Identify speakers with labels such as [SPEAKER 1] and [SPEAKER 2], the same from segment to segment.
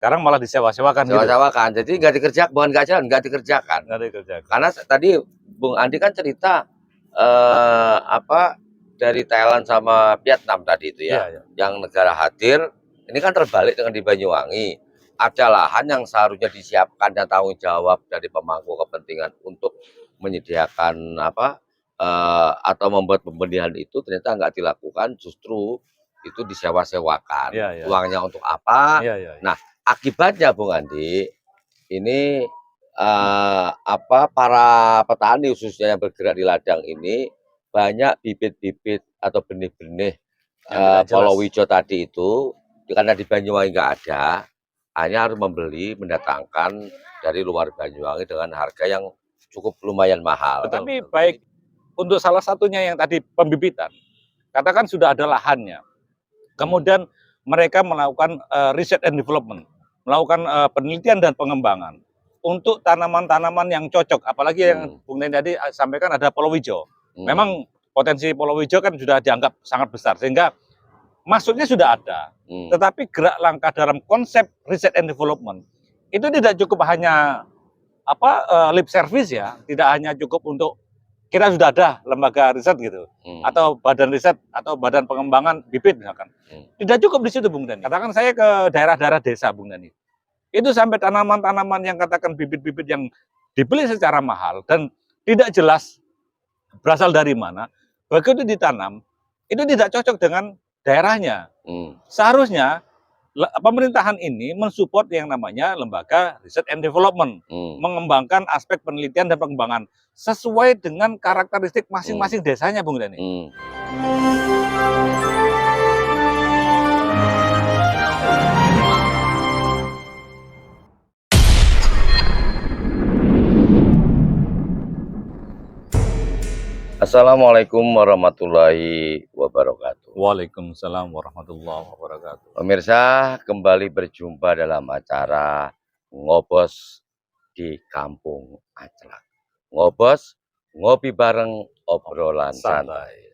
[SPEAKER 1] Sekarang malah disewa-sewakan gitu.
[SPEAKER 2] Sewa-sewakan. Jadi nggak dikerjakan, bukan nggak jalan, nggak dikerjakan.
[SPEAKER 1] Nggak dikerjakan.
[SPEAKER 2] Karena tadi Bung Andi kan cerita dari Thailand sama Vietnam tadi itu ya, yang negara hadir. Ini kan terbalik dengan di Banyuwangi. Ada lahan yang seharusnya disiapkan dan tanggung jawab dari pemangku kepentingan untuk menyediakan atau membuat pembenihan itu ternyata nggak dilakukan, justru itu disewa-sewakan. Uangnya untuk apa? Nah, akibatnya Bung Andi, ini para petani khususnya yang bergerak di ladang ini banyak bibit-bibit atau benih-benih palawija tadi itu, karena di Banyuwangi nggak ada, hanya harus mendatangkan dari luar Banyuwangi dengan harga yang cukup lumayan mahal.
[SPEAKER 1] Tapi baik untuk salah satunya yang tadi pembibitan, katakan sudah ada lahannya, kemudian mereka melakukan research and development, melakukan penelitian dan pengembangan untuk tanaman-tanaman yang cocok, apalagi yang Bung Neni tadi sampaikan ada palawija. Memang potensi palawija kan sudah dianggap sangat besar, sehingga masuknya sudah ada. Tetapi gerak langkah dalam konsep research and development itu tidak cukup hanya lip service ya, tidak hanya cukup untuk kita sudah ada lembaga riset gitu, atau badan riset atau badan pengembangan bibit misalkan. Tidak cukup di situ Bung Dani. Katakan saya ke daerah-daerah desa Bung Dani. Itu sampai tanaman-tanaman yang katakan bibit-bibit yang dibeli secara mahal dan tidak jelas berasal dari mana, begitu ditanam, itu tidak cocok dengan daerahnya. Seharusnya pemerintahan ini mensupport yang namanya lembaga research and development, mengembangkan aspek penelitian dan pengembangan sesuai dengan karakteristik masing-masing desanya, Bung Dani.
[SPEAKER 2] Assalamualaikum warahmatullahi wabarakatuh.
[SPEAKER 1] Waalaikumsalam warahmatullahi wabarakatuh.
[SPEAKER 2] Pemirsa, kembali berjumpa dalam acara Ngobos di Kampung Aclak. Ngobos, ngopi bareng, obrolan santai.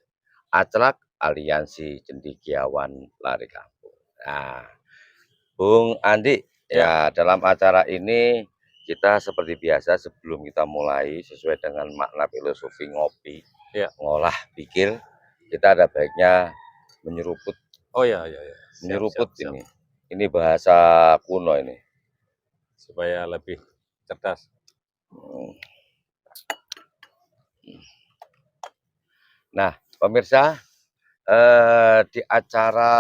[SPEAKER 2] Aclak, aliansi cendekiawan lari kampung. Nah, Bung Andi, ya dalam acara ini kita seperti biasa sebelum kita mulai sesuai dengan makna filosofi ngopi, ngolah pikir, kita ada baiknya menyeruput. Menyeruput siap. Ini bahasa kuno ini.
[SPEAKER 1] Supaya lebih cerdas.
[SPEAKER 2] Nah, pemirsa, di acara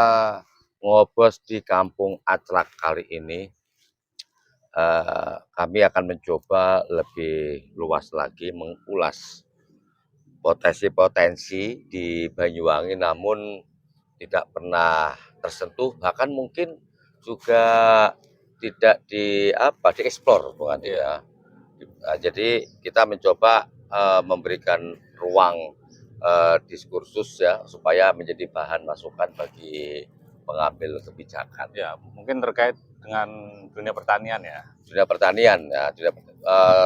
[SPEAKER 2] Ngobos di Kampung Aclak kali ini, kami akan mencoba lebih luas lagi mengulas potensi-potensi di Banyuwangi namun tidak pernah tersentuh, bahkan mungkin juga tidak dieksplor, bukan ya. Nah, jadi kita mencoba memberikan ruang diskursus ya supaya menjadi bahan masukan bagi pengambil kebijakan.
[SPEAKER 1] Ya, mungkin terkait dengan dunia pertanian ya.
[SPEAKER 2] Dunia pertanian ya,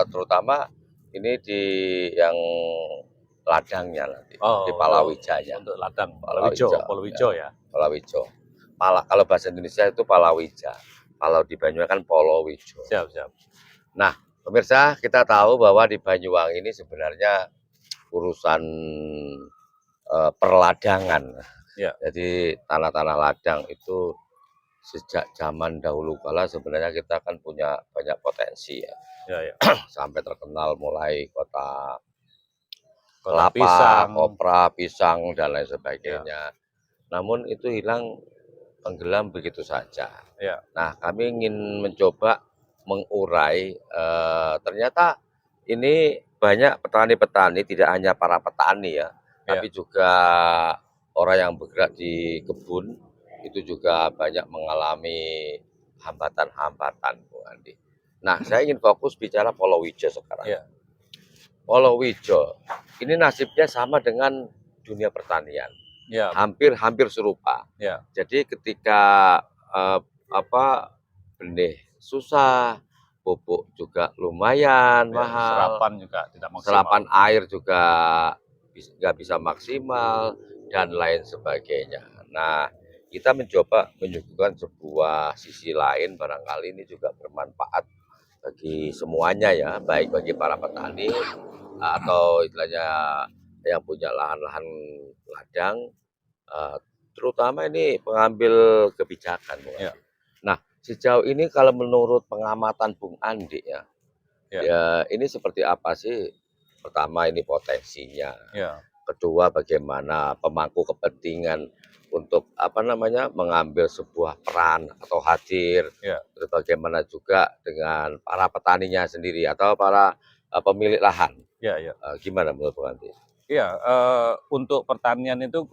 [SPEAKER 2] terutama ini di yang ladangnya nanti, di palawijanya.
[SPEAKER 1] Untuk ladang, palawija ya.
[SPEAKER 2] Palawija. Kalau bahasa Indonesia itu palawija. Kalau di Banyuwangi kan polowijo.
[SPEAKER 1] Siap.
[SPEAKER 2] Nah, pemirsa, kita tahu bahwa di Banyuwangi ini sebenarnya urusan perladangan. Jadi tanah-tanah ladang itu sejak zaman dahulu kala sebenarnya kita kan punya banyak potensi ya. Sampai terkenal mulai kota kelapa, kopra, pisang dan lain sebagainya. Namun itu hilang, tenggelam begitu saja. Nah, kami ingin mencoba mengurai ternyata ini banyak petani-petani, tidak hanya para petani ya, tapi juga orang yang bergerak di kebun itu juga banyak mengalami hambatan-hambatan, Bu Andi. Nah, saya ingin fokus bicara palawija sekarang. Palawija ini nasibnya sama dengan dunia pertanian, hampir serupa. Jadi ketika benih susah, pupuk juga lumayan mahal,
[SPEAKER 1] serapan juga tidak maksimal,
[SPEAKER 2] serapan air juga nggak bisa maksimal dan lain sebagainya. Nah, kita mencoba menyuguhkan sebuah sisi lain, barangkali ini juga bermanfaat bagi semuanya ya, baik bagi para petani atau istilahnya yang punya lahan-lahan ladang, eh, terutama ini pengambil kebijakan, Bung
[SPEAKER 1] Ya,
[SPEAKER 2] Andi. Nah, sejauh ini kalau menurut pengamatan Bung Andi ya,
[SPEAKER 1] ya,
[SPEAKER 2] ya ini seperti apa sih? Pertama ini potensinya,
[SPEAKER 1] ya,
[SPEAKER 2] kedua bagaimana pemangku kepentingan untuk apa namanya mengambil sebuah peran atau hadir,
[SPEAKER 1] ya,
[SPEAKER 2] terus bagaimana juga dengan para petaninya sendiri atau para pemilik lahan.
[SPEAKER 1] ya, ya.
[SPEAKER 2] Gimana menurut Bung Andi?
[SPEAKER 1] Iya, untuk pertanian itu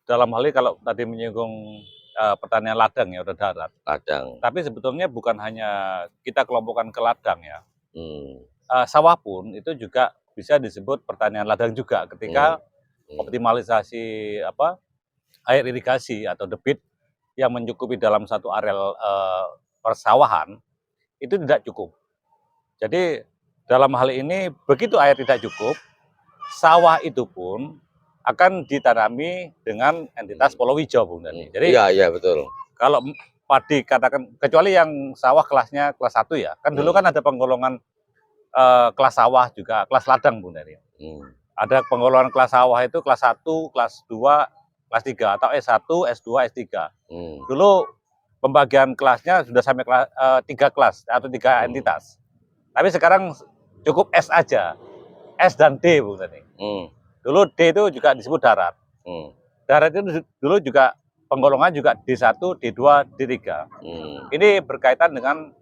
[SPEAKER 1] dalam hal ini kalau tadi menyinggung pertanian ladang ya udah darat.
[SPEAKER 2] Ladang.
[SPEAKER 1] Tapi sebetulnya bukan hanya kita kelompokkan ke ladang ya.
[SPEAKER 2] Hmm,
[SPEAKER 1] Sawah pun itu juga bisa disebut pertanian ladang juga
[SPEAKER 2] hmm,
[SPEAKER 1] ketika
[SPEAKER 2] hmm,
[SPEAKER 1] optimalisasi air irigasi atau debit yang mencukupi dalam satu areal persawahan itu tidak cukup. Jadi dalam hal ini begitu air tidak cukup, sawah itu pun akan ditanami dengan entitas polowijo, Bung Dani.
[SPEAKER 2] hmm.
[SPEAKER 1] Jadi
[SPEAKER 2] Iya, iya betul.
[SPEAKER 1] kalau padi katakan kecuali yang sawah kelasnya kelas 1 ya. Kan dulu
[SPEAKER 2] Hmm,
[SPEAKER 1] kan ada penggolongan kelas sawah juga, kelas ladang, Bung Dani.
[SPEAKER 2] hmm,
[SPEAKER 1] Ada penggolongan kelas sawah itu kelas 1, kelas 2, kelas 3 atau S1, S2, S3.
[SPEAKER 2] hmm,
[SPEAKER 1] Dulu pembagian kelasnya sudah sampai 3 kelas atau 3
[SPEAKER 2] hmm,
[SPEAKER 1] entitas. Tapi sekarang cukup S aja. S dan D, Bung Dani.
[SPEAKER 2] hmm,
[SPEAKER 1] Dulu D itu juga disebut darat.
[SPEAKER 2] hmm,
[SPEAKER 1] Darat itu dulu juga penggolongan juga D1, D2, D3.
[SPEAKER 2] hmm,
[SPEAKER 1] Ini berkaitan dengan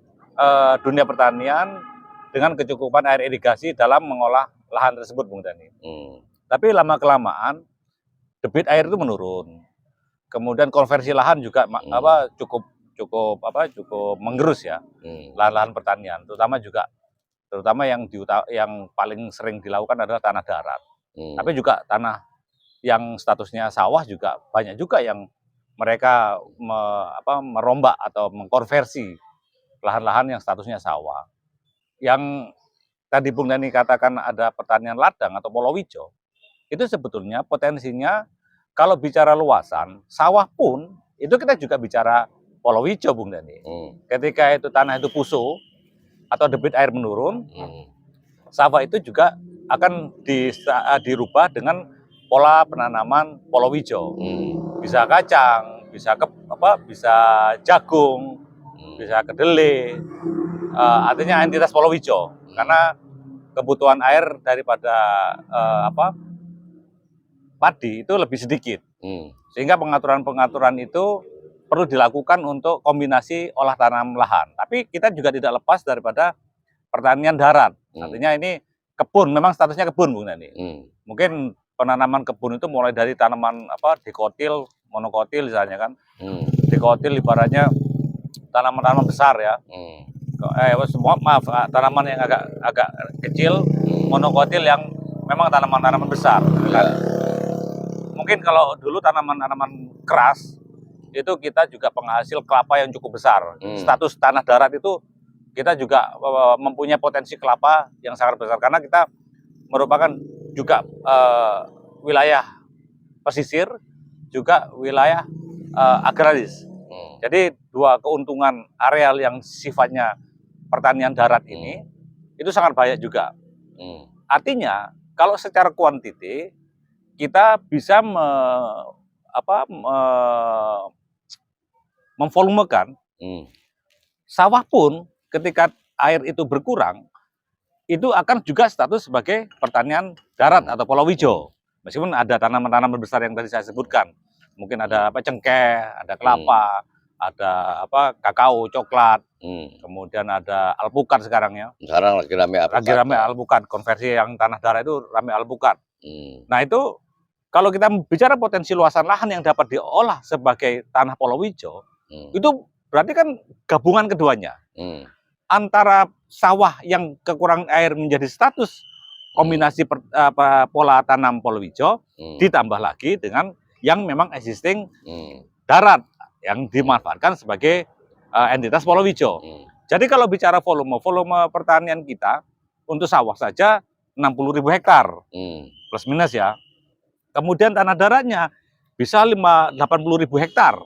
[SPEAKER 1] dunia pertanian dengan kecukupan air irigasi dalam mengolah lahan tersebut, Bung Dani.
[SPEAKER 2] hmm,
[SPEAKER 1] Tapi lama-kelamaan debit air itu menurun. Kemudian konversi lahan juga cukup cukup cukup menggerus ya
[SPEAKER 2] hmm,
[SPEAKER 1] lahan-lahan pertanian, terutama yang paling sering dilakukan adalah tanah darat.
[SPEAKER 2] hmm,
[SPEAKER 1] Tapi juga tanah yang statusnya sawah juga banyak juga yang mereka merombak atau mengkonversi lahan-lahan yang statusnya sawah. Yang tadi Bung Dani katakan ada pertanian ladang atau polowijo, itu sebetulnya potensinya kalau bicara luasan, sawah pun itu kita juga bicara polowijo, Bung Dani.
[SPEAKER 2] hmm,
[SPEAKER 1] Ketika itu tanah itu pusuh atau debit air menurun,
[SPEAKER 2] hmm,
[SPEAKER 1] sawah itu juga akan dirubah dengan pola penanaman polowijo.
[SPEAKER 2] hmm,
[SPEAKER 1] Bisa kacang, bisa jagung,
[SPEAKER 2] hmm,
[SPEAKER 1] bisa kedelai. Artinya entitas polowijo karena kebutuhan air daripada padi itu lebih sedikit.
[SPEAKER 2] hmm,
[SPEAKER 1] Sehingga pengaturan-pengaturan itu perlu dilakukan untuk kombinasi olah tanam lahan. Tapi kita juga tidak lepas daripada pertanian darat. Artinya ini kebun, memang statusnya kebun, Bung Nani. Mungkin penanaman kebun itu mulai dari tanaman dikotil, monokotil misalnya kan. Dikotil ibaratnya tanaman-tanaman besar ya. Tanaman yang agak kecil, monokotil yang memang tanaman-tanaman besar. Kan? Mungkin kalau dulu tanaman-tanaman keras itu kita juga penghasil kelapa yang cukup besar. Status tanah darat itu kita juga mempunyai potensi kelapa yang sangat besar karena kita merupakan juga wilayah pesisir, juga wilayah agraris. Jadi dua keuntungan areal yang sifatnya pertanian darat ini itu sangat banyak juga. Artinya kalau secara kuantiti kita bisa memvolumekan sawah pun ketika air itu berkurang itu akan juga status sebagai pertanian darat atau polowijo. Meskipun ada tanaman-tanaman besar yang tadi saya sebutkan, mungkin ada cengkeh, ada kelapa, ada kakao, coklat, kemudian ada alpukat sekarang ya.
[SPEAKER 2] Sekarang lagi rame alpukat.
[SPEAKER 1] Lagi rame alpukat, konversi yang tanah darat itu rame alpukat. Nah itu kalau kita bicara potensi luasan lahan yang dapat diolah sebagai tanah polowijo, itu berarti kan gabungan keduanya. Antara sawah yang kekurangan air menjadi status kombinasi pola tanam polowijo, ditambah lagi dengan yang memang existing darat yang dimanfaatkan sebagai entitas polowijo. Jadi kalau bicara volume pertanian kita untuk sawah saja 60.000 hektar plus minus ya. Kemudian tanah daratnya bisa 80.000 hektar.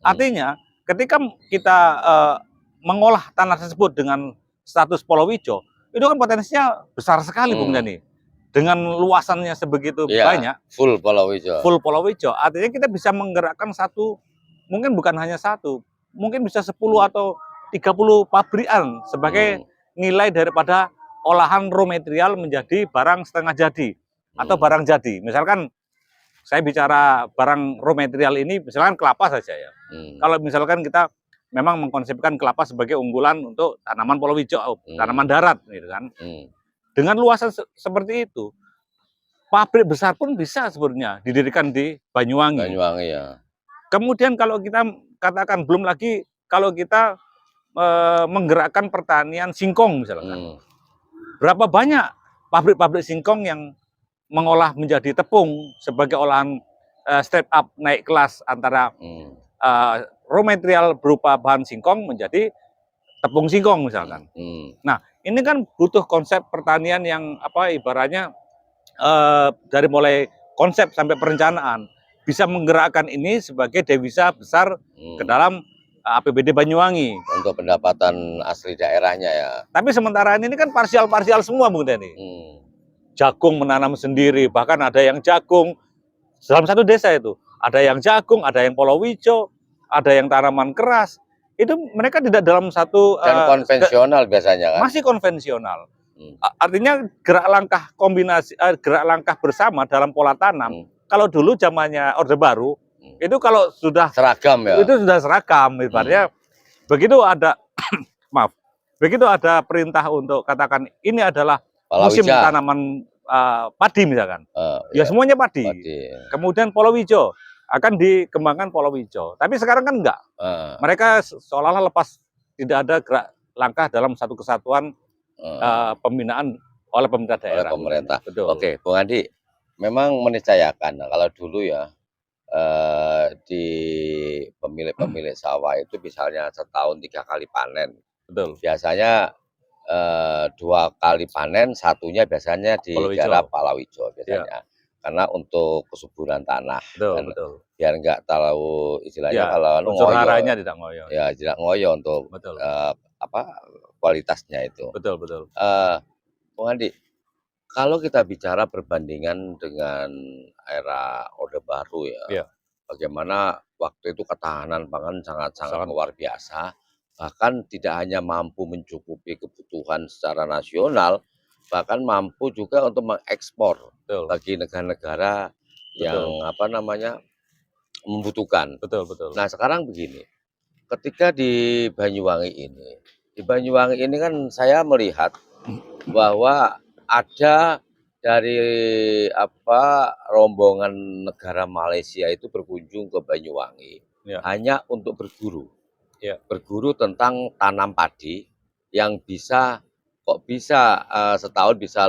[SPEAKER 1] Artinya ketika kita mengolah tanah tersebut dengan status Polowijo, itu kan potensinya besar sekali Bung Dani. Dengan luasannya sebegitu banyak,
[SPEAKER 2] full Polowijo.
[SPEAKER 1] Full Polowijo, artinya kita bisa menggerakkan satu, mungkin bukan hanya satu, mungkin bisa 10 atau 30 pabrikan sebagai nilai daripada olahan raw material menjadi barang setengah jadi atau barang jadi. Misalkan saya bicara barang raw material ini, misalkan kelapa saja ya. Kalau misalkan kita memang mengkonsepkan kelapa sebagai unggulan untuk tanaman Polowijo, tanaman darat, gitu kan. Dengan luasan seperti itu, pabrik besar pun bisa sebenarnya didirikan di Banyuwangi.
[SPEAKER 2] Banyuwangi ya.
[SPEAKER 1] Kemudian kalau kita katakan belum lagi kalau kita menggerakkan pertanian singkong misalkan. Berapa banyak pabrik-pabrik singkong yang mengolah menjadi tepung sebagai olahan step up naik kelas antara raw material berupa bahan singkong menjadi tepung singkong misalkan. Nah, ini kan butuh konsep pertanian yang ibaratnya dari mulai konsep sampai perencanaan bisa menggerakkan ini sebagai devisa besar ke dalam APBD Banyuwangi
[SPEAKER 2] untuk pendapatan asli daerahnya ya.
[SPEAKER 1] Tapi sementara ini kan parsial-parsial semua Bung Dani. Jagung menanam sendiri, bahkan ada yang jagung dalam satu desa itu, ada yang jagung, ada yang Polowijo, ada yang tanaman keras. Itu mereka tidak dalam satu
[SPEAKER 2] dan konvensional biasanya kan.
[SPEAKER 1] Masih konvensional. Artinya gerak langkah kombinasi, gerak langkah bersama dalam pola tanam. Kalau dulu zamannya Orde Baru, itu kalau sudah
[SPEAKER 2] seragam ya.
[SPEAKER 1] Itu sudah seragam, ibaratnya begitu ada maaf, begitu ada perintah untuk katakan ini adalah musim tanaman padi misalkan, ya semuanya padi. Kemudian Polowijo akan dikembangkan Polowijo, tapi sekarang kan enggak. Mereka seolah-olah lepas, tidak ada gerak langkah dalam satu kesatuan pembinaan oleh pemerintah daerah.
[SPEAKER 2] Oleh pemerintah.
[SPEAKER 1] Betul.
[SPEAKER 2] Oke, Bung Andi, memang meniscayakan kalau dulu ya di pemilik sawah itu misalnya setahun 3 kali panen.
[SPEAKER 1] Betul.
[SPEAKER 2] Biasanya 2 kali panen, satunya biasanya digarap Polowijo biasanya. Karena untuk kesuburan tanah.
[SPEAKER 1] Betul, betul.
[SPEAKER 2] Biar enggak terlalu istilahnya kalau
[SPEAKER 1] unsur haranya tidak ngoyo.
[SPEAKER 2] Ya, tidak ngoyo untuk kualitasnya itu.
[SPEAKER 1] Betul, betul.
[SPEAKER 2] Bung Andi, kalau kita bicara perbandingan dengan era Orde Baru ya, bagaimana waktu itu ketahanan pangan sangat-sangat luar biasa, bahkan tidak hanya mampu mencukupi kebutuhan secara nasional, bahkan mampu juga untuk mengekspor bagi negara-negara yang membutuhkan.
[SPEAKER 1] Betul, betul.
[SPEAKER 2] Nah sekarang begini, ketika di Banyuwangi ini kan saya melihat bahwa ada dari rombongan negara Malaysia itu berkunjung ke Banyuwangi hanya untuk berburu, berburu tentang tanam padi yang bisa setahun bisa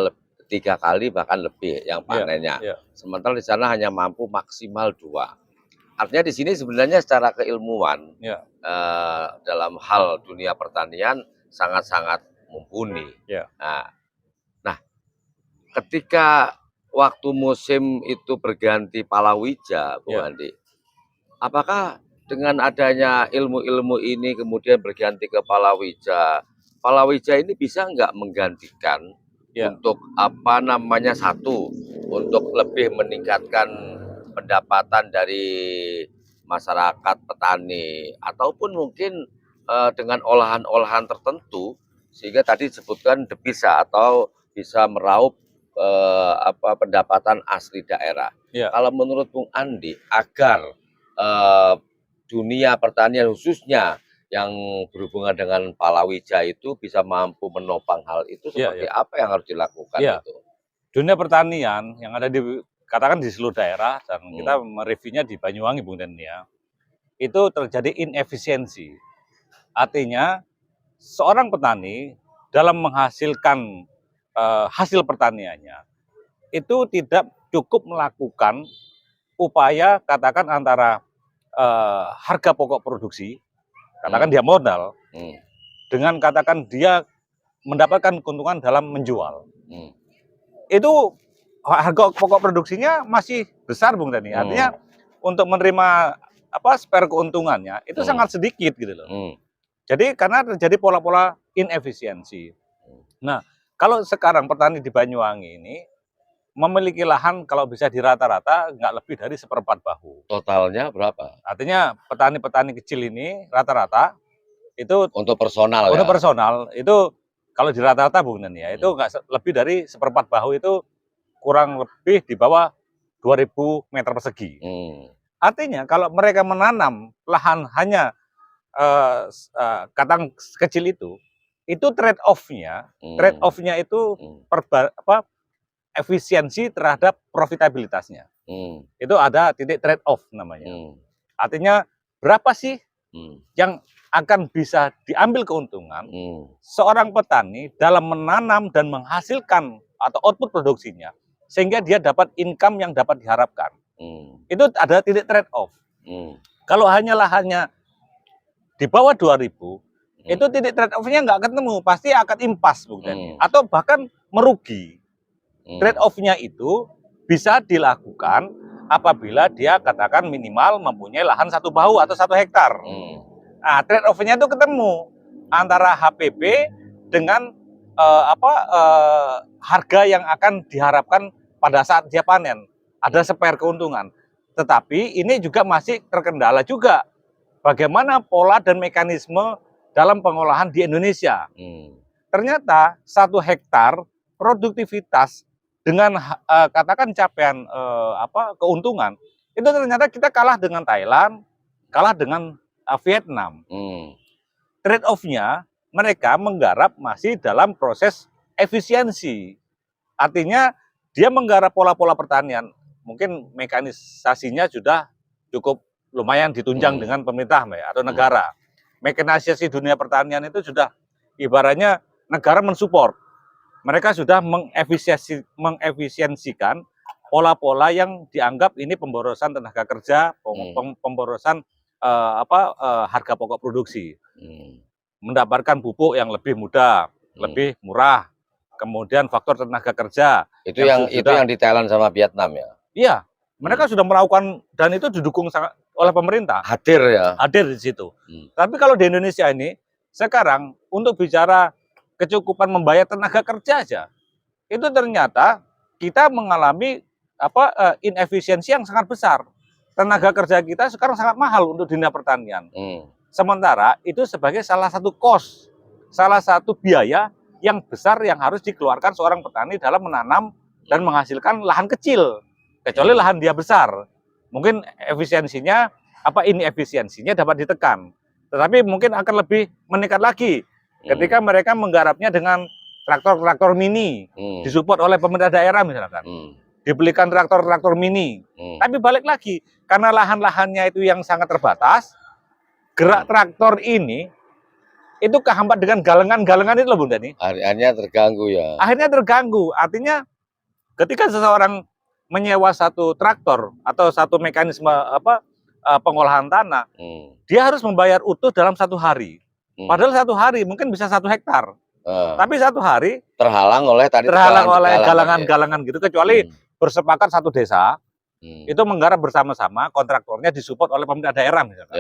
[SPEAKER 2] 3 kali bahkan lebih yang panennya. Sementara di sana hanya mampu maksimal 2. Artinya di sini sebenarnya secara keilmuan dalam hal dunia pertanian sangat-sangat mumpuni. Nah, ketika waktu musim itu berganti palawija, Bung Andi, apakah dengan adanya ilmu-ilmu ini kemudian berganti ke palawija, palawija ini bisa nggak menggantikan untuk satu, untuk lebih meningkatkan pendapatan dari masyarakat petani, ataupun mungkin dengan olahan-olahan tertentu sehingga tadi disebutkan devisa atau bisa meraup pendapatan asli daerah. Kalau menurut Bung Andi, agar dunia pertanian khususnya yang berhubungan dengan palawija itu bisa mampu menopang hal itu, seperti apa yang harus dilakukan itu?
[SPEAKER 1] Dunia pertanian yang ada katakan di seluruh daerah, dan kita mereviewnya di Banyuwangi, Bung Dani ya, itu terjadi inefisiensi. Artinya seorang petani dalam menghasilkan hasil pertaniannya itu tidak cukup melakukan upaya katakan antara harga pokok produksi, katakan dia modal, dengan katakan dia mendapatkan keuntungan dalam menjual. Itu harga pokok produksinya masih besar, Bung Dani. Artinya untuk menerima spare keuntungannya itu sangat sedikit gitu loh. Jadi karena terjadi pola-pola inefisiensi. Nah, kalau sekarang petani di Banyuwangi ini memiliki lahan kalau bisa di rata-rata nggak lebih dari 1/4 bahu.
[SPEAKER 2] Totalnya berapa?
[SPEAKER 1] Artinya petani-petani kecil ini rata-rata itu
[SPEAKER 2] Untuk personal
[SPEAKER 1] untuk
[SPEAKER 2] ya?
[SPEAKER 1] personal itu kalau di rata-rata Bung Nani ya, itu nggak lebih dari 1/4 bahu, itu kurang lebih di bawah 2000 meter persegi. Artinya kalau mereka menanam lahan hanya kandang kecil itu trade off-nya itu efisiensi terhadap profitabilitasnya. Itu ada titik trade off namanya. Artinya berapa sih yang akan bisa diambil keuntungan seorang petani dalam menanam dan menghasilkan atau output produksinya sehingga dia dapat income yang dapat diharapkan. Itu ada titik trade off. Kalau hanya lahannya di bawah 2000, itu titik trade off-nya nggak ketemu, pasti akan impas bukan? Atau bahkan merugi. Trade off-nya itu bisa dilakukan apabila dia katakan minimal mempunyai lahan 1 bahu atau 1 hektar. Nah, trade off-nya itu ketemu antara HPP dengan harga yang akan diharapkan pada saat dia panen. Ada spare keuntungan. Tetapi ini juga masih terkendala juga. Bagaimana pola dan mekanisme dalam pengolahan di Indonesia. Ternyata 1 hektar produktivitas dengan katakan capaian keuntungan itu ternyata kita kalah dengan Thailand, kalah dengan Vietnam. Trade off-nya mereka menggarap masih dalam proses efisiensi. Artinya dia menggarap pola-pola pertanian, mungkin mekanisasinya sudah cukup lumayan ditunjang dengan pemerintah atau negara. Mekanisasi dunia pertanian itu sudah ibaratnya negara mensupport. Mereka sudah mengefisiensikan pola-pola yang dianggap ini pemborosan tenaga kerja, pemborosan harga pokok produksi. Mendapatkan pupuk yang lebih mudah, lebih murah. Kemudian faktor tenaga kerja.
[SPEAKER 2] Itu yang di Thailand sama Vietnam ya?
[SPEAKER 1] Iya, mereka sudah melakukan dan itu didukung oleh pemerintah.
[SPEAKER 2] Hadir ya?
[SPEAKER 1] Hadir di situ. Tapi kalau di Indonesia ini, sekarang untuk bicara kecukupan membayar tenaga kerja aja, itu ternyata kita mengalami inefisiensi yang sangat besar. Tenaga kerja kita sekarang sangat mahal untuk dunia pertanian. Sementara itu sebagai salah satu cost, salah satu biaya yang besar yang harus dikeluarkan seorang petani dalam menanam dan menghasilkan lahan kecil. Kecuali lahan dia besar, mungkin efisiensinya inefisiensinya dapat ditekan. Tetapi mungkin akan lebih meningkat lagi ketika mereka menggarapnya dengan traktor-traktor mini, disupport oleh pemerintah daerah misalkan. Dibelikan traktor-traktor mini. Tapi balik lagi, karena lahan-lahannya itu yang sangat terbatas, gerak traktor ini itu kehambat dengan galengan-galengan itu loh Bung Dani.
[SPEAKER 2] Akhirnya terganggu ya.
[SPEAKER 1] Akhirnya terganggu. Artinya ketika seseorang menyewa 1 traktor atau 1 mekanisme pengolahan tanah, dia harus membayar utuh dalam 1 hari. Padahal 1 hari mungkin bisa 1 hektar. Tapi 1 hari
[SPEAKER 2] terhalang oleh
[SPEAKER 1] galangan-galangan gitu, kecuali bersepakat 1 desa itu menggarap bersama-sama, kontraktornya disupport oleh pemerintah daerah misalkan.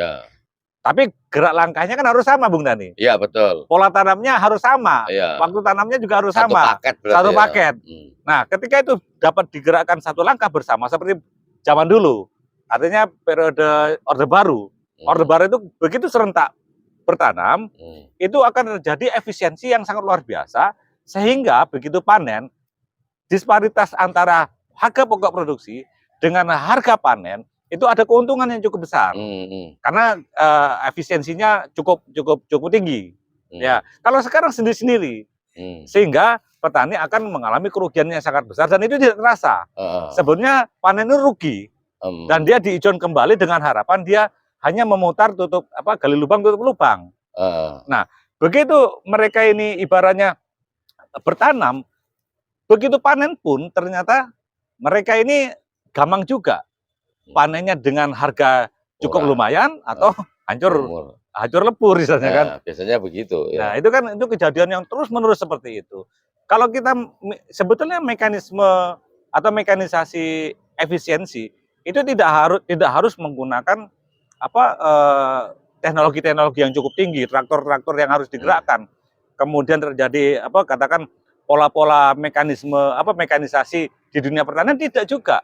[SPEAKER 1] Tapi gerak langkahnya kan harus sama Bung Dani.
[SPEAKER 2] Iya betul.
[SPEAKER 1] Pola tanamnya harus sama. Waktu tanamnya juga harus sama. Satu paket. Nah, ketika itu dapat digerakkan 1 langkah bersama seperti zaman dulu. Artinya periode Orde Baru. Orde Baru itu begitu serentak bertanam, itu akan terjadi efisiensi yang sangat luar biasa sehingga begitu panen disparitas antara harga pokok produksi dengan harga panen itu ada keuntungan yang cukup besar. Karena efisiensinya cukup tinggi. Ya, kalau sekarang sendiri-sendiri, sehingga petani akan mengalami kerugian yang sangat besar dan itu tidak terasa. Sebenarnya panen itu rugi dan dia diijon kembali dengan harapan dia hanya memutar gali lubang tutup lubang. Nah, begitu mereka ini ibaratnya bertanam, begitu panen pun ternyata mereka ini gampang juga. Panennya dengan harga cukup lumayan atau hancur lebur misalnya kan.
[SPEAKER 2] Biasanya begitu ya.
[SPEAKER 1] Nah, itu kejadian yang terus-menerus seperti itu. Kalau kita sebetulnya mekanisme atau mekanisasi efisiensi itu tidak harus menggunakan teknologi-teknologi yang cukup tinggi, traktor-traktor yang harus digerakkan. Kemudian terjadi katakan pola-pola mekanisasi di dunia pertanian, tidak juga.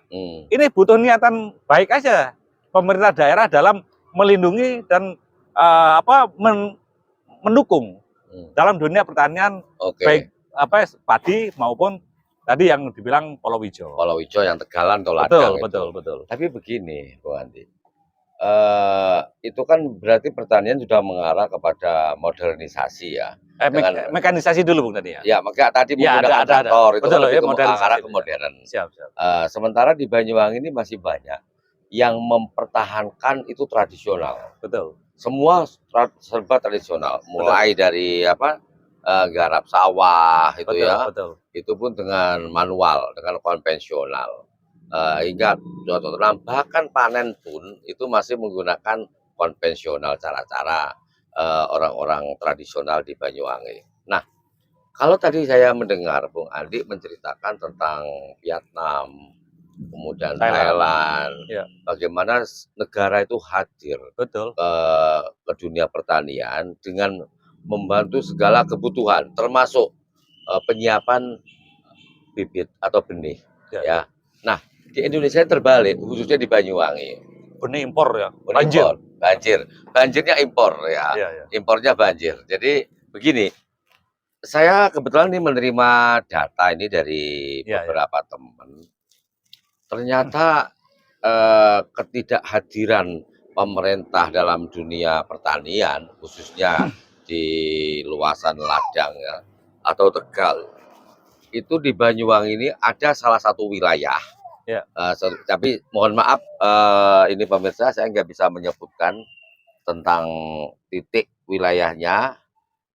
[SPEAKER 1] Ini butuh niatan baik aja pemerintah daerah dalam melindungi dan mendukung dalam dunia pertanian, baik padi maupun tadi yang dibilang Palawija.
[SPEAKER 2] Palawija yang tegalan atau ladang.
[SPEAKER 1] Betul.
[SPEAKER 2] Tapi begini, Bung Andi, itu kan berarti pertanian sudah mengarah kepada modernisasi ya.
[SPEAKER 1] Mekanisasi dulu Bung tadi ya.
[SPEAKER 2] Ya, maka tadi menggunakan traktor itu
[SPEAKER 1] betul,
[SPEAKER 2] kan lebih
[SPEAKER 1] modernisasi
[SPEAKER 2] ke modern.
[SPEAKER 1] Siap.
[SPEAKER 2] Sementara di Banyuwangi ini masih banyak yang mempertahankan itu tradisional.
[SPEAKER 1] Betul.
[SPEAKER 2] Semua serba tradisional, mulai dari garap sawah itu
[SPEAKER 1] betul.
[SPEAKER 2] Itu pun dengan manual, dengan konvensional. Hingga bahkan panen pun itu masih menggunakan konvensional, cara-cara orang-orang tradisional di Banyuwangi. Nah, kalau tadi saya mendengar Bung Andi menceritakan tentang Vietnam, kemudian Thailand, bagaimana negara itu hadir ke dunia pertanian dengan membantu segala kebutuhan, termasuk penyiapan bibit atau benih. Ya. Nah, di Indonesia terbalik, khususnya di Banyuwangi.
[SPEAKER 1] Benih impor ya.
[SPEAKER 2] Banjirnya impor ya. Impornya banjir. Jadi begini, saya kebetulan ini menerima data ini dari beberapa teman. Ternyata ketidakhadiran pemerintah dalam dunia pertanian, khususnya di luasan ladang ya, atau Tegal, itu di Banyuwangi ini ada salah satu wilayah. Tapi mohon maaf, ini pemirsa, saya nggak bisa menyebutkan tentang titik wilayahnya,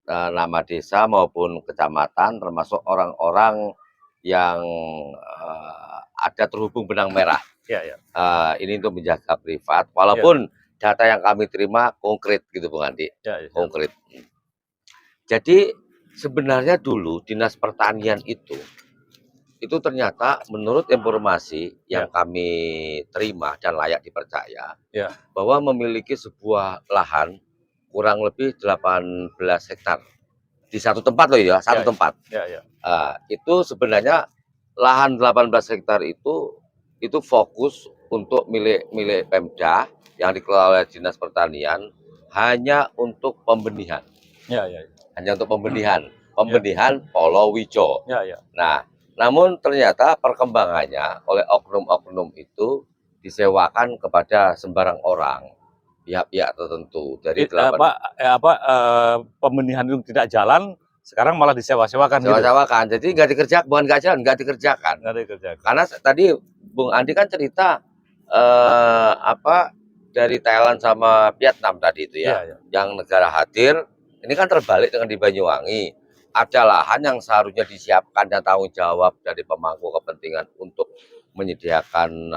[SPEAKER 2] nama desa maupun kecamatan, termasuk orang-orang yang ada terhubung benang merah. Ini untuk menjaga privat, walaupun data yang kami terima konkret gitu Bung Andi, konkret. Jadi sebenarnya dulu Dinas Pertanian itu ternyata menurut informasi yang kami terima dan layak dipercaya, bahwa memiliki sebuah lahan kurang lebih 18 hektar di satu tempat loh ya, satu tempat. Itu sebenarnya lahan 18 hektar itu fokus untuk milik Pemda yang dikelola oleh Dinas Pertanian, hanya untuk pembenihan. Hanya untuk pembenihan Palawija. Nah, namun ternyata perkembangannya oleh oknum-oknum itu disewakan kepada sembarang orang, pihak-pihak tertentu. Dari
[SPEAKER 1] pembenihan itu tidak jalan, sekarang malah disewa-sewakan.
[SPEAKER 2] Jadi nggak dikerjakan, bukan nggak jalan, nggak dikerjakan. Karena tadi Bung Andi kan cerita dari Thailand sama Vietnam tadi itu ya, yang negara hadir. Ini kan terbalik dengan di Banyuwangi. Ada lahan yang seharusnya disiapkan dan tanggung jawab dari pemangku kepentingan untuk menyediakan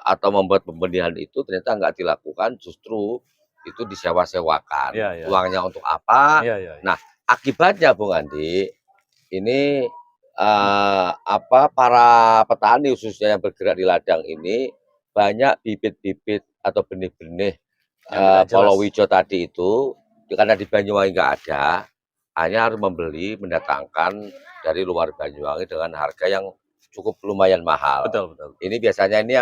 [SPEAKER 2] atau membuat pembenihan itu, ternyata nggak dilakukan, justru itu disewa-sewakan. Uangnya untuk apa? Nah, akibatnya Bung Andi, ini para petani khususnya yang bergerak di ladang ini, banyak bibit-bibit atau benih-benih Palawija tadi itu, karena di Banyuwangi nggak ada, hanya harus mendatangkan dari luar Banyuwangi dengan harga yang cukup lumayan mahal.
[SPEAKER 1] Betul.
[SPEAKER 2] Ini biasanya ini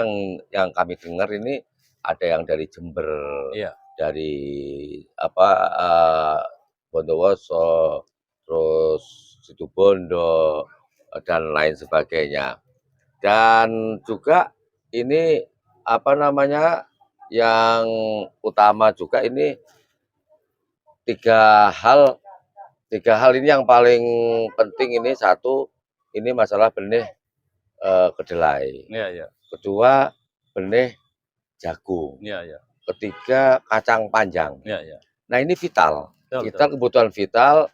[SPEAKER 2] yang kami dengar ini ada yang dari Jember, dari Bondowoso, terus Situbondo dan lain sebagainya. Dan juga ini yang utama juga ini tiga hal ini yang paling penting. Ini satu, ini masalah benih kedelai. Kedua, benih jagung. Ketiga, kacang panjang. Nah, ini vital. Kebutuhan vital.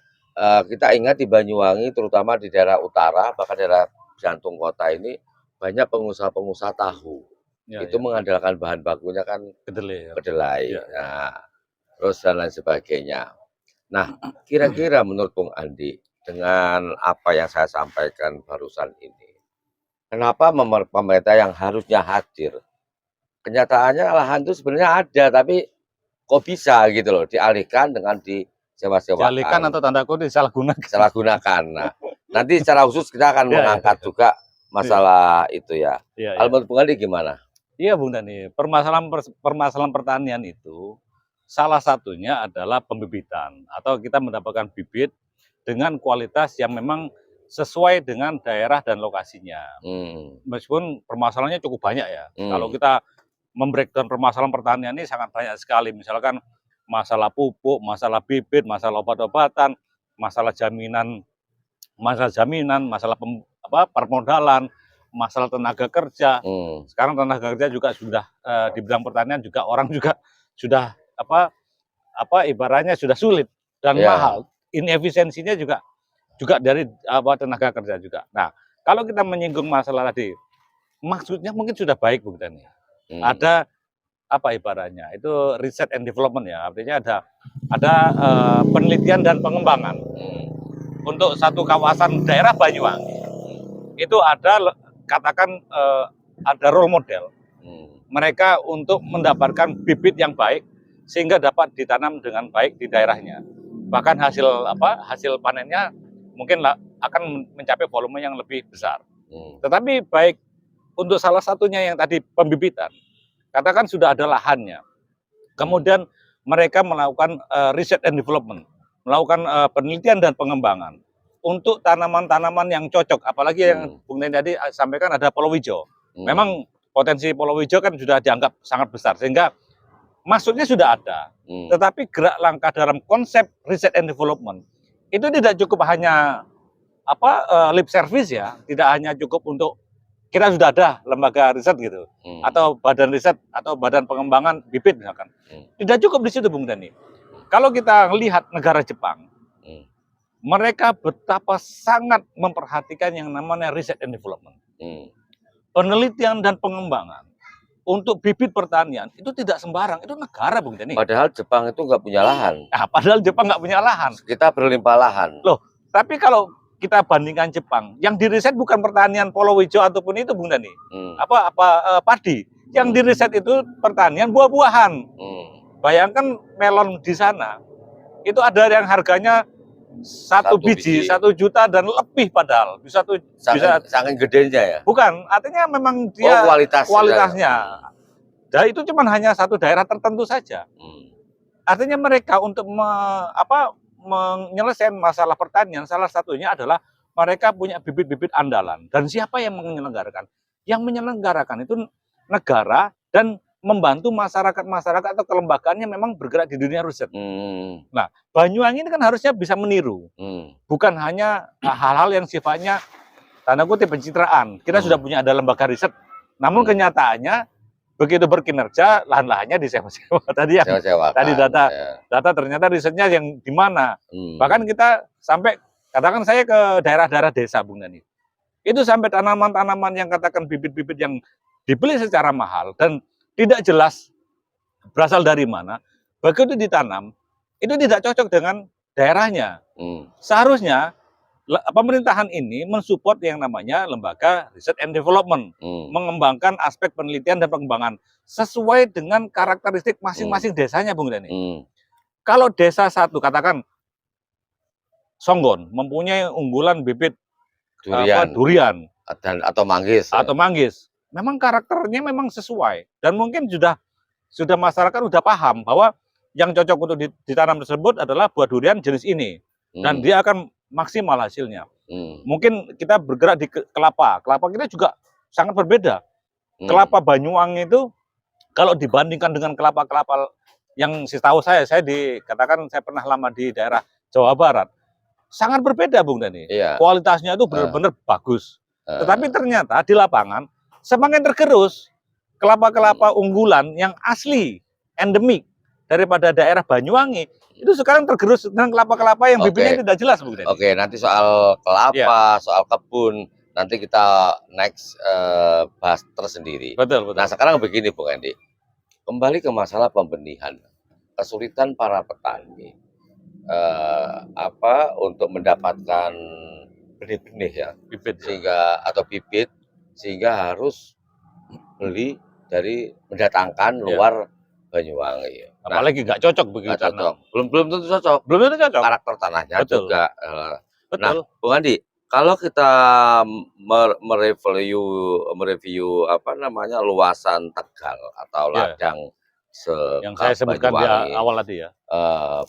[SPEAKER 2] Kita ingat di Banyuwangi, terutama di daerah utara, bahkan daerah jantung kota ini, banyak pengusaha-pengusaha tahu. Itu mengandalkan bahan bakunya kan kedelai. Nah, terus dan lain sebagainya. Nah, kira-kira menurut Bung Andi, dengan apa yang saya sampaikan barusan ini, kenapa pemerintah yang harusnya hadir kenyataannya lahan itu sebenarnya ada, tapi kok bisa gitu loh dialihkan dengan
[SPEAKER 1] Dialihkan
[SPEAKER 2] disewa-sewakan,
[SPEAKER 1] atau tanda kutip disalahgunakan.
[SPEAKER 2] disalahgunakan. Nah, nanti secara khusus kita akan
[SPEAKER 1] Iya, iya,
[SPEAKER 2] mengangkat
[SPEAKER 1] iya.
[SPEAKER 2] juga
[SPEAKER 1] Iya,
[SPEAKER 2] masalah itu ya.
[SPEAKER 1] iya,
[SPEAKER 2] Kalau
[SPEAKER 1] iya.
[SPEAKER 2] menurut Bung Andi gimana?
[SPEAKER 1] Iya, Bung Dani, permasalahan pertanian itu salah satunya adalah pembibitan atau kita mendapatkan bibit dengan kualitas yang memang sesuai dengan daerah dan lokasinya.
[SPEAKER 2] Hmm,
[SPEAKER 1] Meskipun permasalahannya cukup banyak ya. Kalau
[SPEAKER 2] hmm,
[SPEAKER 1] kita membreakdown permasalahan pertanian ini sangat banyak sekali. Misalkan masalah pupuk, masalah bibit, masalah obat-obatan, masalah jaminan, masalah permodalan, masalah tenaga kerja.
[SPEAKER 2] hmm.
[SPEAKER 1] Sekarang tenaga kerja juga sudah di bidang pertanian juga orang juga sudah apa ibaratnya sudah sulit dan
[SPEAKER 2] Ya,
[SPEAKER 1] mahal. Inefisiensinya juga juga dari tenaga kerja juga. Nah, kalau kita menyinggung masalah tadi, maksudnya mungkin sudah baik Bung Dani.
[SPEAKER 2] hmm,
[SPEAKER 1] Ada ibaratnya itu riset and development ya, artinya ada penelitian dan pengembangan
[SPEAKER 2] hmm,
[SPEAKER 1] untuk satu kawasan daerah Banyuwangi. Itu ada katakan ada role model
[SPEAKER 2] hmm,
[SPEAKER 1] mereka untuk mendapatkan bibit yang baik sehingga dapat ditanam dengan baik di daerahnya. Bahkan hasil panennya mungkin akan mencapai volume yang lebih besar.
[SPEAKER 2] hmm,
[SPEAKER 1] Tetapi baik untuk salah satunya yang tadi pembibitan, katakan sudah ada lahannya.
[SPEAKER 2] hmm,
[SPEAKER 1] Kemudian mereka melakukan riset and development, melakukan penelitian dan pengembangan untuk tanaman-tanaman yang cocok. Apalagi yang
[SPEAKER 2] hmm,
[SPEAKER 1] Bung Nen tadi sampaikan ada palawija.
[SPEAKER 2] hmm,
[SPEAKER 1] Memang potensi palawija kan sudah dianggap sangat besar sehingga maksudnya sudah ada.
[SPEAKER 2] hmm.
[SPEAKER 1] Tetapi gerak langkah dalam konsep riset and development itu tidak cukup hanya lip service ya, tidak hanya cukup untuk kita sudah ada lembaga riset gitu
[SPEAKER 2] Hmm,
[SPEAKER 1] atau badan riset atau badan pengembangan bibit misalkan.
[SPEAKER 2] hmm,
[SPEAKER 1] Tidak cukup di situ Bung Dani. Kalau kita lihat negara Jepang,
[SPEAKER 2] hmm,
[SPEAKER 1] mereka betapa sangat memperhatikan yang namanya riset and development.
[SPEAKER 2] hmm.
[SPEAKER 1] Penelitian dan pengembangan untuk bibit pertanian itu tidak sembarang, itu negara Bung Dani.
[SPEAKER 2] Padahal Jepang itu nggak punya lahan.
[SPEAKER 1] Nah, padahal Jepang nggak punya lahan.
[SPEAKER 2] Kita berlimpah lahan.
[SPEAKER 1] Loh, tapi kalau kita bandingkan Jepang, yang diriset bukan pertanian palawija ataupun itu Bung Dani.
[SPEAKER 2] Hmm,
[SPEAKER 1] Padi. Yang diriset itu pertanian buah-buahan.
[SPEAKER 2] hmm.
[SPEAKER 1] Bayangkan melon di sana, itu ada yang harganya satu
[SPEAKER 2] Satu
[SPEAKER 1] biji
[SPEAKER 2] biji.
[SPEAKER 1] 1 juta dan lebih padahal. Bisa
[SPEAKER 2] Saking gedenya ya.
[SPEAKER 1] bukan, artinya memang
[SPEAKER 2] Oh,
[SPEAKER 1] dia
[SPEAKER 2] kualitasnya.
[SPEAKER 1] kualitasnya. Dan itu cuma hanya satu daerah tertentu saja.
[SPEAKER 2] Hmm,
[SPEAKER 1] Artinya mereka untuk menyelesaikan masalah pertanian salah satunya adalah mereka punya bibit-bibit andalan. Dan siapa yang menyelenggarakan? Yang menyelenggarakan itu negara dan membantu masyarakat atau kelembagaannya memang bergerak di dunia riset.
[SPEAKER 2] hmm,
[SPEAKER 1] Nah, Banyuwangi ini kan harusnya bisa meniru,
[SPEAKER 2] hmm,
[SPEAKER 1] bukan hanya hal-hal yang sifatnya tanda kutip pencitraan. Kita sudah punya ada lembaga riset, namun
[SPEAKER 2] Hmm.
[SPEAKER 1] kenyataannya begitu berkinerja lahan-lahannya disewa-sewa. Tadi yang
[SPEAKER 2] sewa-sewakan.
[SPEAKER 1] tadi
[SPEAKER 2] Ya.
[SPEAKER 1] data ternyata risetnya yang di mana.
[SPEAKER 2] Hmm,
[SPEAKER 1] Bahkan kita sampai katakan saya ke daerah-daerah desa Bung Dani. Itu sampai tanaman-tanaman yang katakan bibit-bibit yang dibeli secara mahal dan tidak jelas berasal dari mana, begitu ditanam itu tidak cocok dengan daerahnya.
[SPEAKER 2] hmm,
[SPEAKER 1] Seharusnya pemerintahan ini mensupport yang namanya lembaga riset and development,
[SPEAKER 2] hmm,
[SPEAKER 1] mengembangkan aspek penelitian dan pengembangan sesuai dengan karakteristik masing-masing desanya, Bung Dani.
[SPEAKER 2] hmm.
[SPEAKER 1] Kalau desa satu, katakan Songgon, mempunyai unggulan bibit durian
[SPEAKER 2] Atau manggis.
[SPEAKER 1] atau manggis, memang karakternya memang sesuai dan mungkin sudah masyarakat sudah paham bahwa yang cocok untuk ditanam tersebut adalah buah durian jenis ini dan
[SPEAKER 2] Hmm,
[SPEAKER 1] dia akan maksimal hasilnya.
[SPEAKER 2] hmm,
[SPEAKER 1] Mungkin kita bergerak di kelapa kita juga sangat berbeda.
[SPEAKER 2] hmm,
[SPEAKER 1] Kelapa Banyuwangi itu kalau dibandingkan dengan kelapa-kelapa yang setahu saya dikatakan saya pernah lama di daerah Jawa Barat, sangat berbeda Bung Dani.
[SPEAKER 2] Iya.
[SPEAKER 1] Kualitasnya itu benar-benar bagus.
[SPEAKER 2] Eh,
[SPEAKER 1] Tetapi ternyata di lapangan semakin tergerus kelapa-kelapa unggulan yang asli, endemik daripada daerah Banyuwangi itu sekarang tergerus dengan kelapa-kelapa yang bibitnya
[SPEAKER 2] Oke.
[SPEAKER 1] tidak jelas, Bung Dani.
[SPEAKER 2] Oke, nanti soal kelapa, soal kebun, nanti kita next bahas tersendiri.
[SPEAKER 1] Betul.
[SPEAKER 2] Nah, sekarang begini Bung Andi, kembali ke masalah pembenihan, kesulitan para petani untuk mendapatkan benih-benih ya,
[SPEAKER 1] Bibit.
[SPEAKER 2] sehingga atau bibit sehingga harus beli dari mendatangkan
[SPEAKER 1] Iya.
[SPEAKER 2] luar Banyuwangi. Nah,
[SPEAKER 1] Apalagi nggak cocok begitu
[SPEAKER 2] nggak cocok.
[SPEAKER 1] tanam.
[SPEAKER 2] Belum tentu cocok.
[SPEAKER 1] Belum tentu cocok.
[SPEAKER 2] Karakter tanahnya
[SPEAKER 1] Betul.
[SPEAKER 2] juga. Nah,
[SPEAKER 1] Betul.
[SPEAKER 2] Bung Andi, kalau kita mereview apa namanya luasan Tegal atau
[SPEAKER 1] Ya,
[SPEAKER 2] ladang
[SPEAKER 1] yang saya sebutkan di
[SPEAKER 2] Banyuwangi,
[SPEAKER 1] awal tadi ya.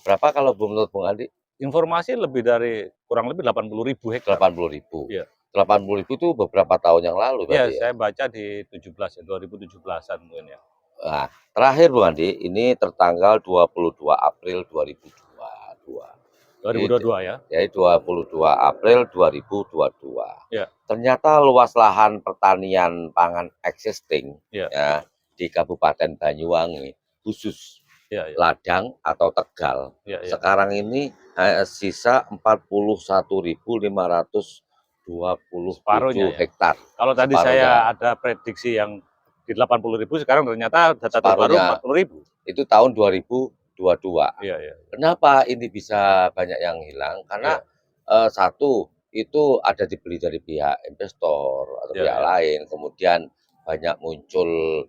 [SPEAKER 2] berapa kalau menurut Bung Andi?
[SPEAKER 1] Informasi lebih dari kurang lebih 80.000 hektar.
[SPEAKER 2] 80.000.
[SPEAKER 1] Iya.
[SPEAKER 2] 80.000 itu beberapa tahun yang lalu
[SPEAKER 1] Iya,
[SPEAKER 2] berarti ya.
[SPEAKER 1] saya baca di 17 ya, 2017-an mungkin ya.
[SPEAKER 2] Nah, terakhir Bung Andi, ini tertanggal 22 April 2022.
[SPEAKER 1] 2022 ya.
[SPEAKER 2] Jadi 22 April 2022.
[SPEAKER 1] Ya.
[SPEAKER 2] Ternyata luas lahan pertanian pangan existing
[SPEAKER 1] Ya.
[SPEAKER 2] ya di Kabupaten Banyuwangi khusus
[SPEAKER 1] Ya, ya.
[SPEAKER 2] ladang atau Tegal
[SPEAKER 1] Ya, ya.
[SPEAKER 2] sekarang ini sisa 41.527
[SPEAKER 1] Separuhnya ya.
[SPEAKER 2] hektar.
[SPEAKER 1] Kalau tadi saya ada prediksi yang di 80.000, sekarang ternyata data terbaru 40.000.
[SPEAKER 2] Itu tahun 2022.
[SPEAKER 1] Iya, iya.
[SPEAKER 2] Kenapa ini bisa banyak yang hilang? Karena satu itu ada dibeli dari pihak investor atau
[SPEAKER 1] Iya,
[SPEAKER 2] pihak
[SPEAKER 1] iya.
[SPEAKER 2] lain, kemudian banyak muncul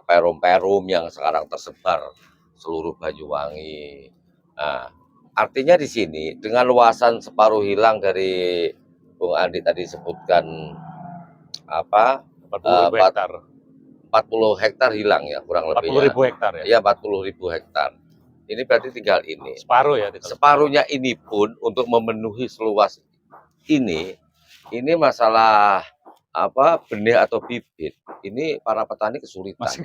[SPEAKER 2] perum-perum yang sekarang tersebar seluruh Banyuwangi. Nah, artinya di sini dengan luasan separuh hilang dari Bung Andi tadi sebutkan apa
[SPEAKER 1] 40.000 hektar.
[SPEAKER 2] 40 hektar hilang ya kurang lebihnya.
[SPEAKER 1] 40.000 hektar ya.
[SPEAKER 2] Iya 40.000 hektar. Ini berarti tinggal ini.
[SPEAKER 1] Separuh ya.
[SPEAKER 2] Separuhnya ini pun untuk memenuhi seluas ini masalah benih atau bibit. Ini para petani kesulitan. Masih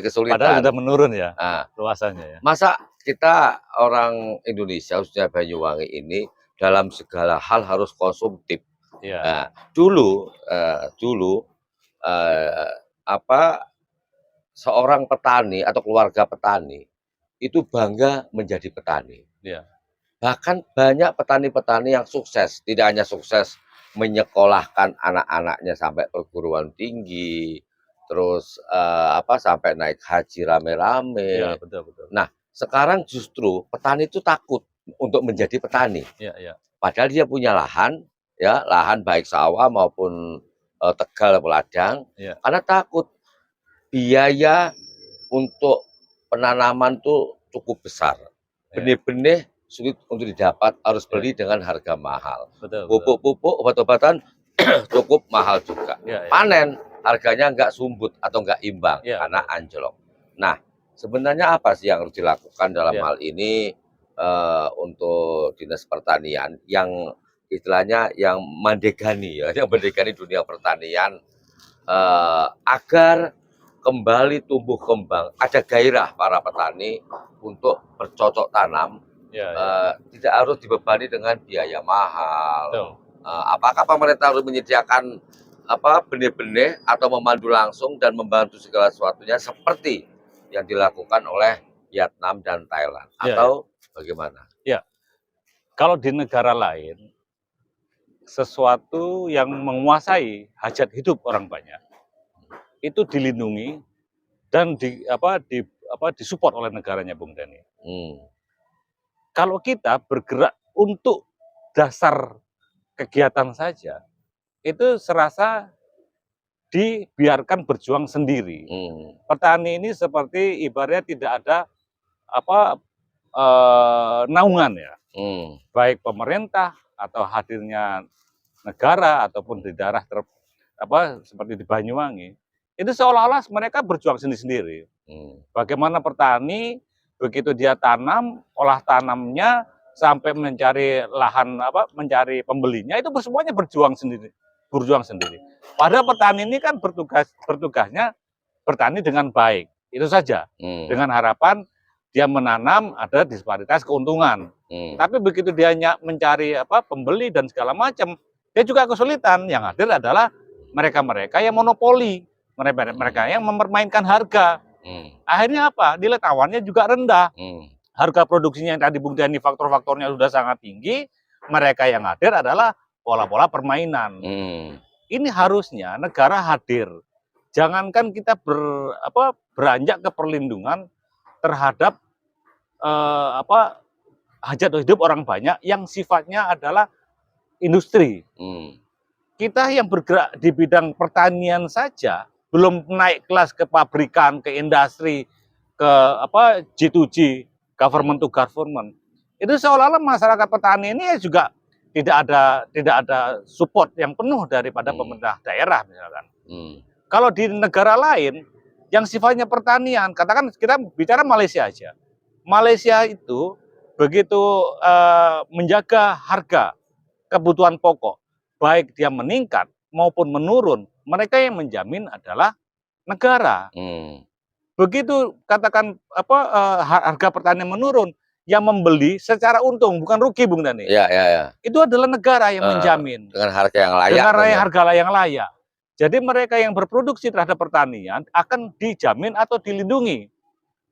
[SPEAKER 2] kesulitan.
[SPEAKER 1] Padahal sudah menurun ya
[SPEAKER 2] nah,
[SPEAKER 1] luasannya ya.
[SPEAKER 2] Masa kita orang Indonesia khususnya Banyuwangi ini dalam segala hal harus konsumtif.
[SPEAKER 1] Ya.
[SPEAKER 2] Nah, dulu seorang petani atau keluarga petani itu bangga menjadi petani.
[SPEAKER 1] Ya.
[SPEAKER 2] Bahkan banyak petani-petani yang sukses, tidak hanya sukses menyekolahkan anak-anaknya sampai perguruan tinggi, terus sampai naik haji rame-rame.
[SPEAKER 1] Ya, betul.
[SPEAKER 2] Nah, sekarang justru petani itu takut untuk menjadi petani.
[SPEAKER 1] Ya.
[SPEAKER 2] Padahal dia punya lahan, ya, lahan baik sawah maupun Tegal atau ladang,
[SPEAKER 1] ya.
[SPEAKER 2] Karena takut biaya untuk penanaman tuh cukup besar. Benih-benih sulit untuk didapat, harus beli dengan harga mahal. Pupuk-pupuk, obat-obatan cukup mahal juga. Panen harganya nggak sumbut atau nggak imbang karena anjlok. Nah, sebenarnya apa sih yang harus dilakukan dalam hal ini untuk Dinas Pertanian yang istilahnya yang mendegani ya, yang mendegani dunia pertanian agar kembali tumbuh kembang, ada gairah para petani untuk bercocok tanam, tidak harus dibebani dengan biaya mahal. Apakah pemerintah harus menyediakan benih-benih atau memandu langsung dan membantu segala sesuatunya seperti yang dilakukan oleh Vietnam dan Thailand atau bagaimana?
[SPEAKER 1] Ya, kalau di negara lain sesuatu yang menguasai hajat hidup orang banyak itu dilindungi dan disupport oleh negaranya, Bung Dani. Kalau kita bergerak untuk dasar kegiatan saja, itu serasa dibiarkan berjuang sendiri. Petani ini seperti ibaratnya tidak ada naungan ya, baik pemerintah atau hadirnya negara ataupun di daerah seperti di Banyuwangi. Itu seolah-olah mereka berjuang sendiri-sendiri. Bagaimana petani begitu dia tanam, olah tanamnya sampai mencari lahan mencari pembelinya itu semuanya berjuang sendiri. Padahal petani ini kan bertugasnya bertani dengan baik. Itu saja. Dengan harapan dia menanam ada disparitas keuntungan. Tapi begitu dia mencari pembeli dan segala macam, dia juga kesulitan. Yang hadir adalah mereka-mereka yang monopoli. Mereka yang mempermainkan harga. Akhirnya apa? Nilai tawarnya juga rendah. Harga produksinya yang tadi Bung Dani faktor-faktornya sudah sangat tinggi. Mereka yang hadir adalah pola-pola permainan. Ini harusnya negara hadir. Jangankan kita beranjak ke perlindungan terhadap hajat hidup orang banyak yang sifatnya adalah industri. Kita yang bergerak di bidang pertanian saja belum naik kelas ke pabrikan, ke industri, ke apa G2G, government to government. Itu seolah-olah masyarakat petani ini juga tidak ada support yang penuh daripada pemerintah daerah misalkan. Kalau di negara lain yang sifatnya pertanian, katakan kita bicara Malaysia aja. Malaysia itu begitu menjaga harga kebutuhan pokok, baik dia meningkat maupun menurun, mereka yang menjamin adalah negara. Begitu katakan harga pertanian menurun, yang membeli secara untung bukan rugi, Bung Dani. Itu adalah negara yang menjamin
[SPEAKER 2] dengan harga yang layak.
[SPEAKER 1] Dengan harga yang layak. Jadi mereka yang berproduksi terhadap pertanian akan dijamin atau dilindungi.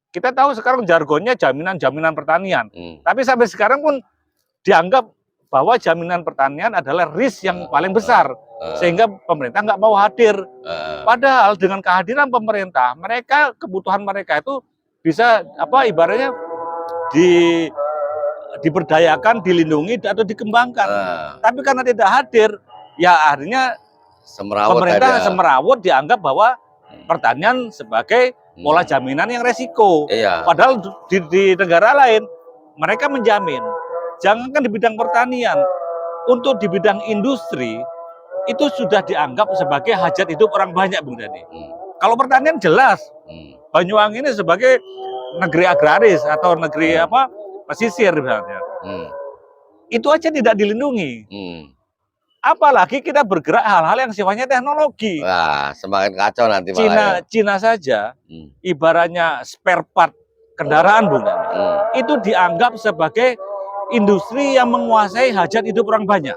[SPEAKER 1] Kita tahu sekarang jargonnya jaminan pertanian. Tapi sampai sekarang pun dianggap bahwa jaminan pertanian adalah risk yang paling besar. Sehingga pemerintah nggak mau hadir. Padahal dengan kehadiran pemerintah, kebutuhan mereka itu bisa ibaratnya diberdayakan, dilindungi atau dikembangkan. Tapi karena tidak hadir, ya akhirnya pemerintah semerawut dianggap bahwa pertanian sebagai pola jaminan yang resiko. Padahal di negara lain mereka menjamin. Jangankan di bidang pertanian, untuk di bidang industri itu sudah dianggap sebagai hajat hidup orang banyak, Bung Dani. Kalau pertanian jelas, Banyuwangi ini sebagai negeri agraris atau negeri pesisir misalnya. Itu aja tidak dilindungi. Apalagi kita bergerak hal-hal yang sifatnya teknologi.
[SPEAKER 2] Wah, semakin kacau nanti
[SPEAKER 1] Cina saja, ibaratnya spare part kendaraan, Bung Dani, itu dianggap sebagai industri yang menguasai hajat hidup orang banyak.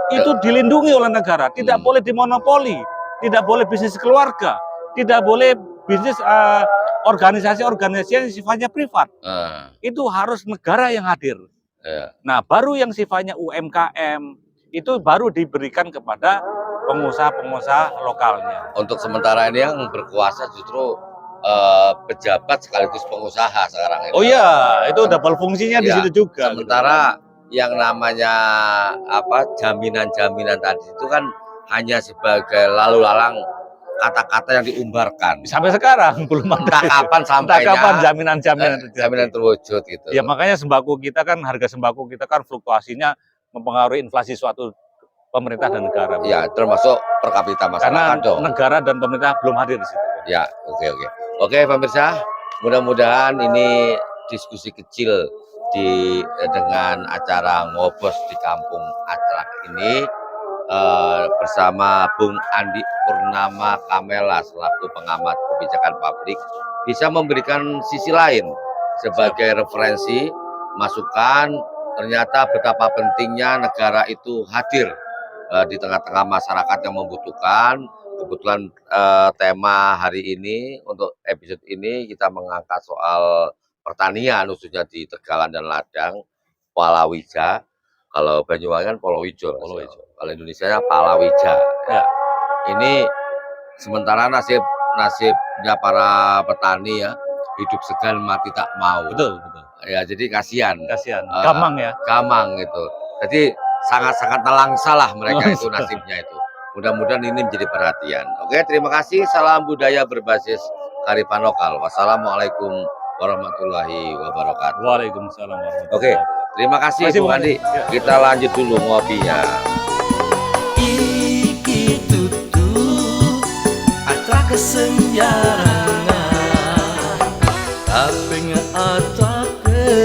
[SPEAKER 1] Itu dilindungi oleh negara, tidak boleh dimonopoli, tidak boleh bisnis keluarga, tidak boleh bisnis organisasi-organisasi yang sifatnya privat. Itu harus negara yang hadir. Nah, baru yang sifatnya UMKM itu baru diberikan kepada pengusaha-pengusaha lokalnya.
[SPEAKER 2] Untuk sementara ini yang berkuasa justru pejabat sekaligus pengusaha sekarang ini.
[SPEAKER 1] Oh iya, itu double fungsinya di situ juga.
[SPEAKER 2] Sementara yang namanya jaminan-jaminan tadi itu kan hanya sebagai lalu lalang kata-kata yang diumbarkan.
[SPEAKER 1] Sampai sekarang belum ada.
[SPEAKER 2] Entah kapan
[SPEAKER 1] jaminan
[SPEAKER 2] terwujud gitu.
[SPEAKER 1] Ya makanya sembako kita kan, harga sembako kita kan fluktuasinya mempengaruhi inflasi suatu pemerintah dan negara.
[SPEAKER 2] Ya, termasuk per kapita masyarakat.
[SPEAKER 1] Karena negara dan pemerintah belum hadir di situ.
[SPEAKER 2] Ya, oke pemirsa, mudah-mudahan ini diskusi kecil dengan acara Ngobos di Kampung Aclak ini bersama Bung Andi Purnama Kamela selaku pengamat kebijakan publik bisa memberikan sisi lain sebagai referensi, masukan ternyata betapa pentingnya negara itu hadir di tengah-tengah masyarakat yang membutuhkan. Kebetulan tema hari ini untuk episode ini kita mengangkat soal pertanian khususnya di Tegalan dan Ladang, Palawija. Kalau Banyuwangi kan Polowijo. Kalau Indonesia Palawija. Ya. Ini sementara nasibnya para petani ya, hidup segan mati tak mau.
[SPEAKER 1] Betul.
[SPEAKER 2] Ya, jadi kasihan.
[SPEAKER 1] Gamang
[SPEAKER 2] gitu. Jadi sangat-sangat nelangsa lah mereka itu nasibnya itu. Mudah-mudahan ini menjadi perhatian. Oke, terima kasih. Salam budaya berbasis kearifan lokal. Wassalamualaikum warahmatullahi wabarakatuh.
[SPEAKER 1] Waalaikumsalam warahmatullahi wabarakatuh.
[SPEAKER 2] Oke, terima kasih Bung Andi. Kita lanjut dulu ngopinya.
[SPEAKER 3] Iki tutu Aclak kesenjarangan tapi ngatake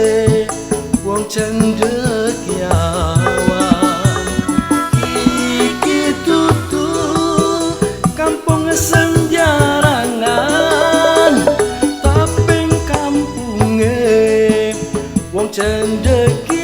[SPEAKER 3] wong cendekiawan. Iki tutu kampung senjarangan tapi kampunge wong cendekiawan.